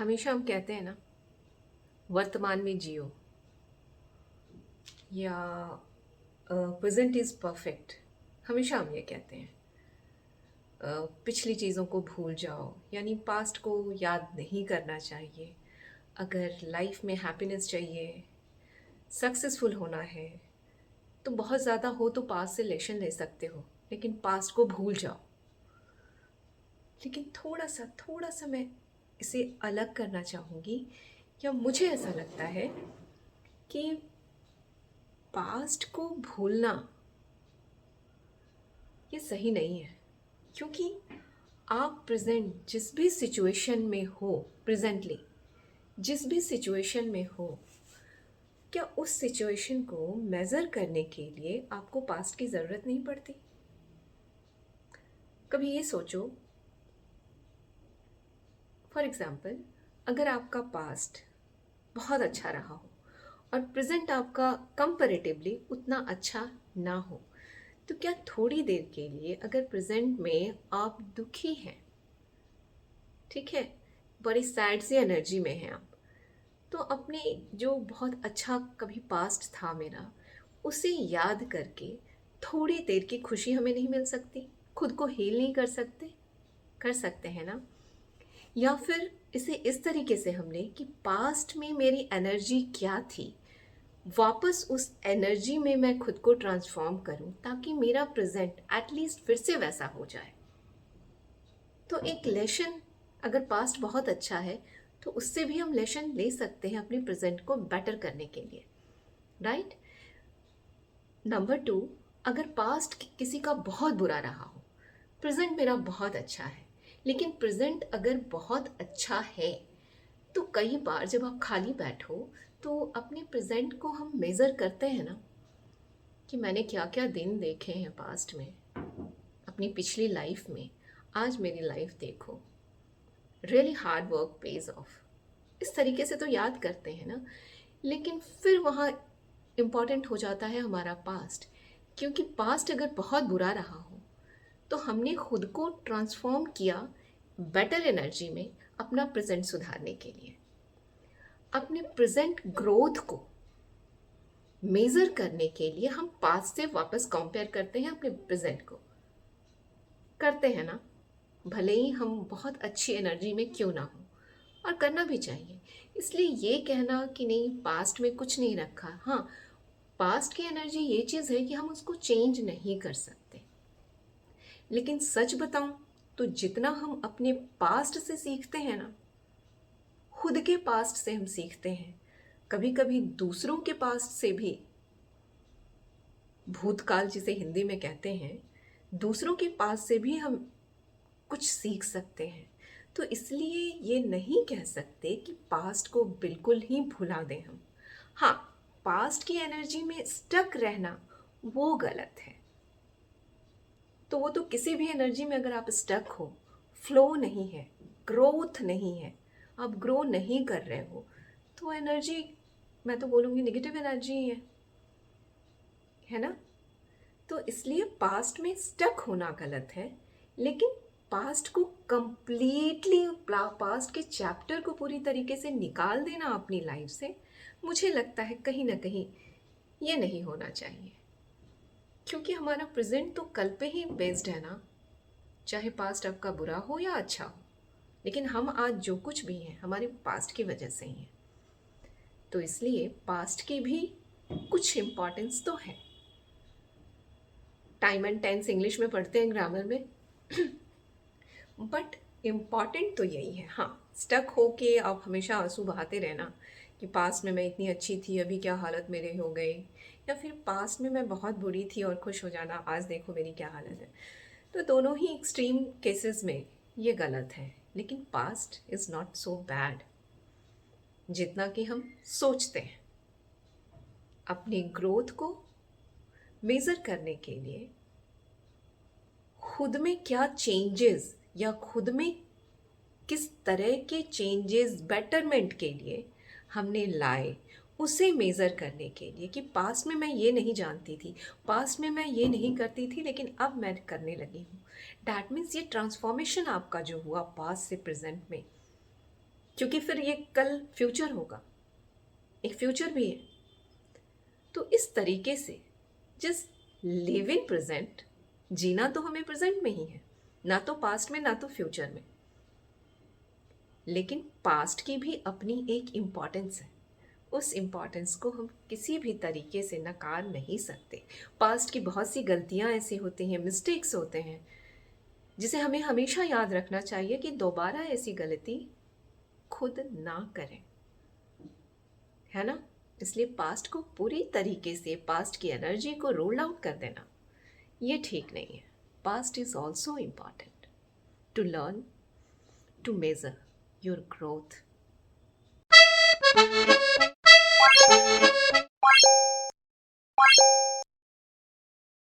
हमेशा हम कहते हैं ना, वर्तमान में जियो या प्रेजेंट इज़ परफेक्ट। हमेशा हम ये कहते हैं। पिछली चीज़ों को भूल जाओ, यानी पास्ट को याद नहीं करना चाहिए। अगर लाइफ में हैप्पीनेस चाहिए, सक्सेसफुल होना है, तो बहुत ज़्यादा हो तो पास्ट से लेसन ले सकते हो, लेकिन पास्ट को भूल जाओ। लेकिन थोड़ा सा मैं इसे अलग करना चाहूँगी, या मुझे ऐसा लगता है कि पास्ट को भूलना ये सही नहीं है। क्योंकि आप प्रेजेंट जिस भी सिचुएशन में हो, प्रेजेंटली जिस भी सिचुएशन में हो, क्या उस सिचुएशन को मेज़र करने के लिए आपको पास्ट की ज़रूरत नहीं पड़ती? कभी ये सोचो, फॉर एग्ज़ाम्पल, अगर आपका पास्ट बहुत अच्छा रहा हो और प्रेजेंट आपका कंपैरेटिवली उतना अच्छा ना हो, तो क्या थोड़ी देर के लिए अगर प्रेजेंट में आप दुखी हैं, ठीक है, बड़ी सैड सी एनर्जी में हैं आप, तो अपने जो बहुत अच्छा कभी पास्ट था मेरा, उसे याद करके थोड़ी देर की खुशी हमें नहीं मिल सकती? खुद को हील नहीं कर सकते? कर सकते हैं ना? या फिर इसे इस तरीके से हम लें कि पास्ट में मेरी एनर्जी क्या थी, वापस उस एनर्जी में मैं खुद को ट्रांसफॉर्म करूं, ताकि मेरा प्रेजेंट एटलीस्ट फिर से वैसा हो जाए। तो एक लेसन, अगर पास्ट बहुत अच्छा है तो उससे भी हम लेसन ले सकते हैं अपने प्रेजेंट को बेटर करने के लिए, राइट? नंबर टू, अगर पास्ट किसी का बहुत बुरा रहा हो, प्रेजेंट मेरा बहुत अच्छा है, लेकिन प्रेजेंट अगर बहुत अच्छा है, तो कई बार जब आप खाली बैठो तो अपने प्रेजेंट को हम मेज़र करते हैं ना, कि मैंने क्या क्या दिन देखे हैं पास्ट में, अपनी पिछली लाइफ में। आज मेरी लाइफ देखो, really hard work page of. इस तरीके से तो याद करते हैं ना, लेकिन फिर वहाँ इम्पॉर्टेंट हो जाता है हमारा पास्ट। क्योंकि पास्ट अगर बहुत बुरा रहा हो, तो हमने खुद को ट्रांसफॉर्म किया बेटर एनर्जी में अपना प्रेजेंट सुधारने के लिए। अपने प्रेजेंट ग्रोथ को मेज़र करने के लिए हम पास्ट से वापस कंपेयर करते हैं अपने प्रेजेंट को। करते हैं ना? भले ही हम बहुत अच्छी एनर्जी में क्यों ना हो, और करना भी चाहिए। इसलिए ये कहना कि नहीं पास्ट में कुछ नहीं रखा, हाँ, पास्ट की एनर्जी ये चीज़ है कि हम उसको चेंज नहीं कर सकते। लेकिन सच बताऊं तो जितना हम अपने पास्ट से सीखते हैं ना, खुद के पास्ट से हम सीखते हैं, कभी कभी दूसरों के पास्ट से भी, भूतकाल जिसे हिंदी में कहते हैं, दूसरों के पास से भी हम कुछ सीख सकते हैं। तो इसलिए ये नहीं कह सकते कि पास्ट को बिल्कुल ही भुला दें हम। हाँ, पास्ट की एनर्जी में स्टक रहना वो गलत है। तो वो तो किसी भी एनर्जी में अगर आप स्टक हो, फ्लो नहीं है, ग्रोथ नहीं है, आप ग्रो नहीं कर रहे हो, तो एनर्जी, मैं तो बोलूँगी नेगेटिव एनर्जी ही है ना? तो इसलिए पास्ट में स्टक होना गलत है, लेकिन पास्ट को कंप्लीटली, पास्ट के चैप्टर को पूरी तरीके से निकाल देना अपनी लाइफ से, मुझे लगता है कहीं ना कहीं ये नहीं होना चाहिए। क्योंकि हमारा प्रेजेंट तो कल पे ही बेस्ड है ना, चाहे पास्ट आपका बुरा हो या अच्छा हो, लेकिन हम आज जो कुछ भी हैं हमारे पास्ट की वजह से ही हैं। तो इसलिए पास्ट की भी कुछ इम्पॉर्टेंस तो है। टाइम एंड टेंस इंग्लिश में पढ़ते हैं ग्रामर में, बट इम्पॉर्टेंट तो यही है। हाँ, स्टक हो के आप हमेशा आंसू बहाते रहना कि पास्ट में मैं इतनी अच्छी थी, अभी क्या हालत मेरे हो गई, या फिर पास्ट में मैं बहुत बुरी थी और खुश हो जाना, आज देखो मेरी क्या हालत है, तो दोनों ही एक्सट्रीम केसेस में ये गलत है। लेकिन past is not so bad जितना कि हम सोचते हैं। अपनी ग्रोथ को मेज़र करने के लिए खुद में क्या चेंजेस, या खुद में किस तरह के चेंजेस बेटरमेंट के लिए हमने लाए, उसे मेज़र करने के लिए कि पास्ट में मैं ये नहीं जानती थी, पास्ट में मैं ये नहीं करती थी, लेकिन अब मैं करने लगी हूँ। डैट मीन्स ये ट्रांसफॉर्मेशन आपका जो हुआ पास्ट से प्रेजेंट में, क्योंकि फिर ये कल फ्यूचर होगा, एक फ्यूचर भी है। तो इस तरीके से जस्ट लिव इन प्रेजेंट, जीना तो हमें प्रेजेंट में ही है, ना तो पास्ट में ना तो फ्यूचर में। लेकिन पास्ट की भी अपनी एक इम्पॉर्टेंस है, उस इम्पॉर्टेंस को हम किसी भी तरीके से नकार नहीं सकते। पास्ट की बहुत सी गलतियां ऐसी होती हैं, मिस्टेक्स होते हैं, जिसे हमें हमेशा याद रखना चाहिए कि दोबारा ऐसी गलती खुद ना करें, है ना। इसलिए पास्ट को पूरी तरीके से, पास्ट की एनर्जी को रोल आउट कर देना ये ठीक नहीं है। Past is also important to learn, to measure your growth.